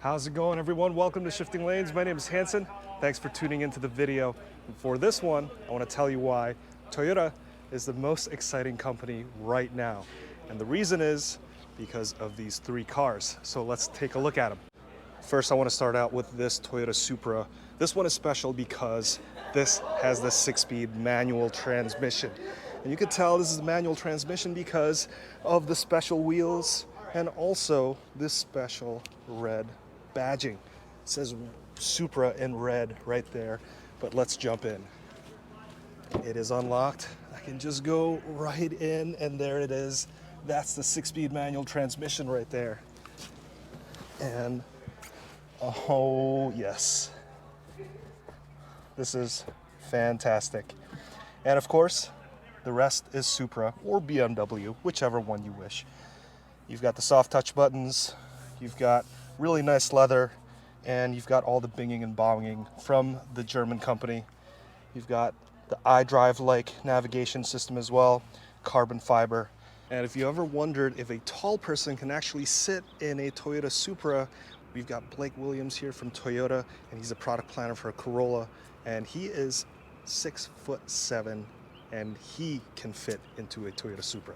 How's it going, everyone? Welcome to Shifting Lanes. My name is Hanson. Thanks for tuning into the video. And for this one, I want to tell you why Toyota is the most exciting company right now. And the reason is because of these three cars. So let's take a look at them. First, I want to start out with this Toyota Supra. This one is special because this has the 6-speed manual transmission. And you can tell this is a manual transmission because of the special wheels and also this special red badging. It says Supra in red right there, but let's jump in. It is unlocked. I can just go right in and there it is. That's the 6-speed manual transmission right there. And oh yes, this is fantastic. And of course, the rest is Supra or BMW, whichever one you wish. You've got the soft touch buttons, you've got really nice leather, and you've got all the binging and bonging from the German company. You've got the iDrive-like navigation system as well, carbon fiber. And if you ever wondered if a tall person can actually sit in a Toyota Supra, we've got Blake Williams here from Toyota, and he's a product planner for a Corolla, and he is 6'7", and he can fit into a Toyota Supra.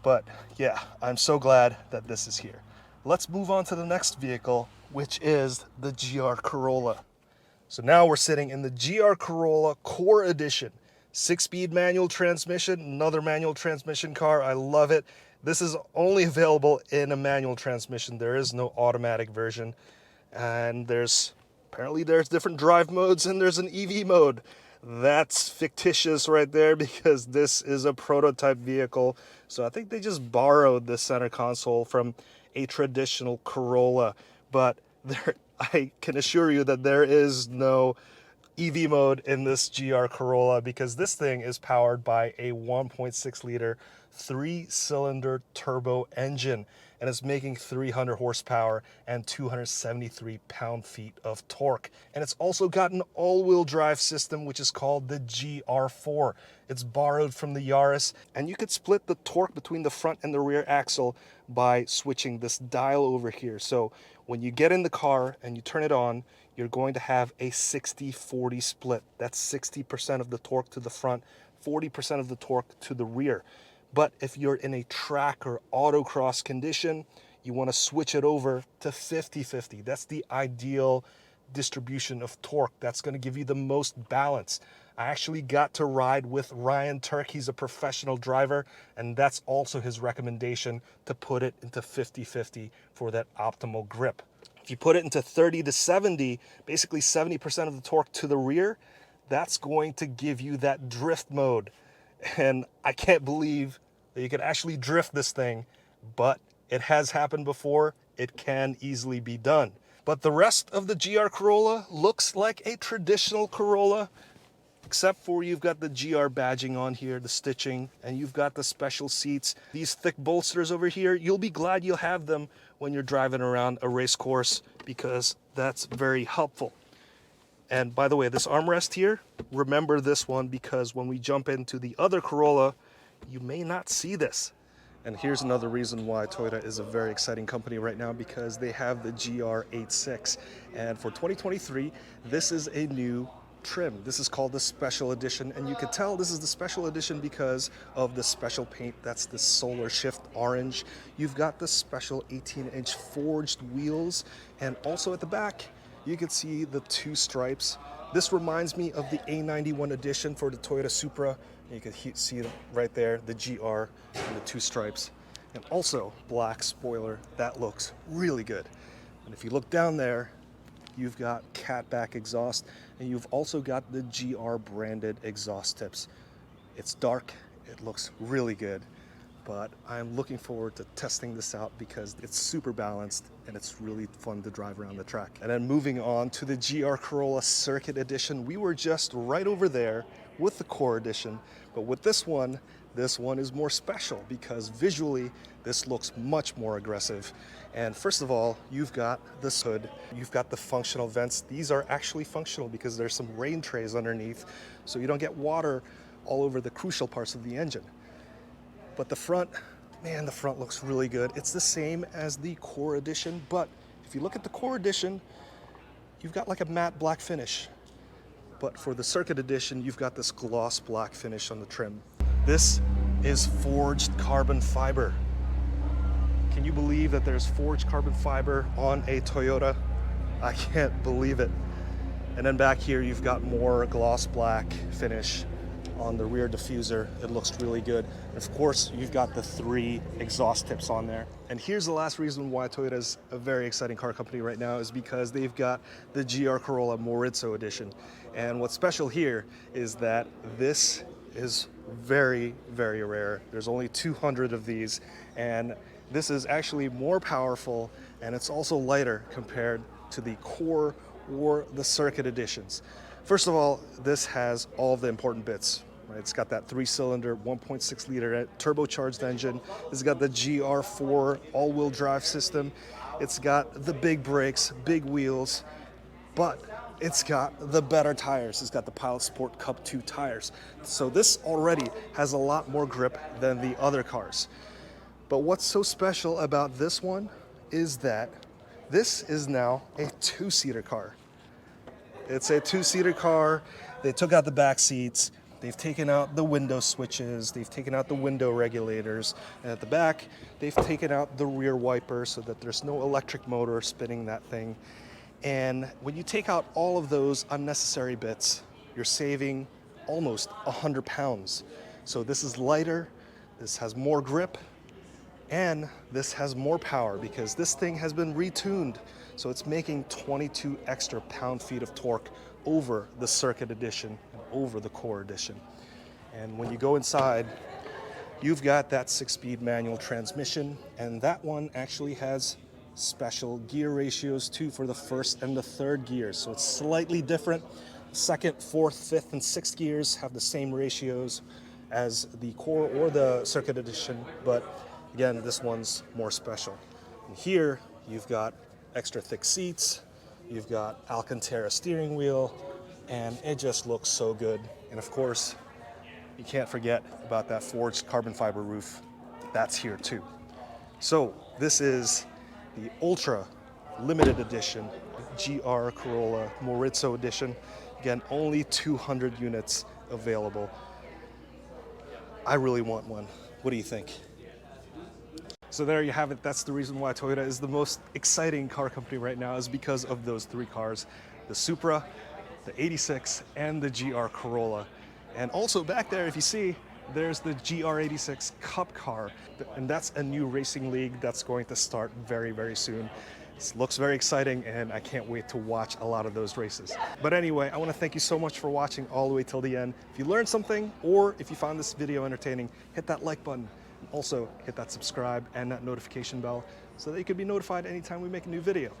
But yeah, I'm so glad that this is here. Let's move on to the next vehicle, which is the GR Corolla. So now we're sitting in the GR Corolla Core Edition. 6-speed manual transmission, another manual transmission car. I love it. This is only available in a manual transmission. There is no automatic version. And apparently there's different drive modes and there's an EV mode. That's fictitious right there because this is a prototype vehicle. So I think they just borrowed the center console from a traditional Corolla. But I can assure you that there is no EV mode in this GR Corolla because this thing is powered by a 1.6 liter 3-cylinder turbo engine, and it's making 300 horsepower and 273 pound-feet of torque. And it's also got an all-wheel drive system, which is called the GR4. It's borrowed from the Yaris, and you could split the torque between the front and the rear axle by switching this dial over here. So when you get in the car and you turn it on, you're going to have a 60-40 split. That's 60% of the torque to the front, 40% of the torque to the rear. But if you're in a track or autocross condition, you want to switch it over to 50-50. That's the ideal distribution of torque. That's going to give you the most balance. I actually got to ride with Ryan Turk. He's a professional driver, and that's also his recommendation, to put it into 50-50 for that optimal grip. If you put it into 30-70, basically 70% of the torque to the rear, that's going to give you that drift mode. And I can't believe that you can actually drift this thing, but it has happened before. It can easily be done. But the rest of the GR Corolla looks like a traditional Corolla, except for you've got the GR badging on here, the stitching, and you've got the special seats. These thick bolsters over here, you'll be glad you'll have them when you're driving around a race course because that's very helpful. And by the way, this armrest here, remember this one because when we jump into the other Corolla, you may not see this. And here's another reason why Toyota is a very exciting company right now, because they have the GR86. And for 2023, this is a new trim. This is called the Special Edition, and you can tell this is the Special Edition because of the special paint. That's the Solar Shift Orange. You've got the special 18-inch forged wheels, and also at the back, you can see the 2 stripes. This reminds me of the A91 edition for the Toyota Supra. You can see it right there, the GR and the 2 stripes. And also black spoiler. That looks really good. And if you look down there, you've got catback exhaust, and you've also got the GR branded exhaust tips. It's dark, it looks really good, but I'm looking forward to testing this out because it's super balanced and it's really fun to drive around the track. And then moving on to the GR Corolla Circuit Edition, we were just right over there with the Core Edition, but with this one is more special because visually this looks much more aggressive. And first of all, you've got this hood, you've got the functional vents. These are actually functional because there's some rain trays underneath, so you don't get water all over the crucial parts of the engine. But the front, man, the front looks really good. It's the same as the Core Edition, but If you look at the Core Edition, you've got like a matte black finish. But for the Circuit Edition, you've got this gloss black finish on the trim. This is forged carbon fiber. Can you believe that there's forged carbon fiber on a Toyota? I can't believe it. And then back here, you've got more gloss black finish on the rear diffuser. It looks really good. And of course, you've got the 3 exhaust tips on there. And here's the last reason why Toyota is a very exciting car company right now is because they've got the GR Corolla Moritzo edition. And what's special here is that this is very, very rare. There's only 200 of these, and this is actually more powerful, and it's also lighter compared to the Core or the Circuit editions. First of all, this has all of the important bits. Right? It's got that 3-cylinder, 1.6 liter turbocharged engine. It's got the GR4 all-wheel drive system. It's got the big brakes, big wheels, but it's got the better tires. It's got the Pilot Sport Cup 2 tires. So this already has a lot more grip than the other cars. But what's so special about this one is that this is now a 2-seater car. It's a 2-seater car. They took out the back seats. They've taken out the window switches. They've taken out the window regulators. And at the back, they've taken out the rear wiper so that there's no electric motor spinning that thing. And when you take out all of those unnecessary bits, you're saving almost 100 pounds. So this is lighter, this has more grip, and this has more power because this thing has been retuned. So it's making 22 extra pound-feet of torque over the Circuit Edition and over the Core Edition. And when you go inside, you've got that 6-speed manual transmission, and that one actually has special gear ratios too for the first and the third gears. So it's slightly different. Second, fourth, fifth, and sixth gears have the same ratios as the Core or the Circuit Edition, but again, this one's more special. And here, you've got extra thick seats, you've got Alcantara steering wheel, and it just looks so good. And of course, you can't forget about that forged carbon fiber roof. That's here too. So this is the Ultra Limited Edition GR Corolla Moritzo Edition. Again, only 200 units available. I really want one. What do you think? So there you have it. That's the reason why Toyota is the most exciting car company right now, is because of those 3 cars, the Supra, the 86, and the GR Corolla. And also back there, if you see, there's the GR86 Cup car, and that's a new racing league that's going to start very, very soon. It looks very exciting, and I can't wait to watch a lot of those races. But anyway, I want to thank you so much for watching all the way till the end. If you learned something, or if you found this video entertaining, hit that like button. Also, hit that subscribe and that notification bell so that you can be notified anytime we make a new video.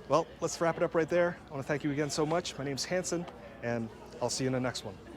Well, let's wrap it up right there. I want to thank you again so much. My name's Hanson, and I'll see you in the next one.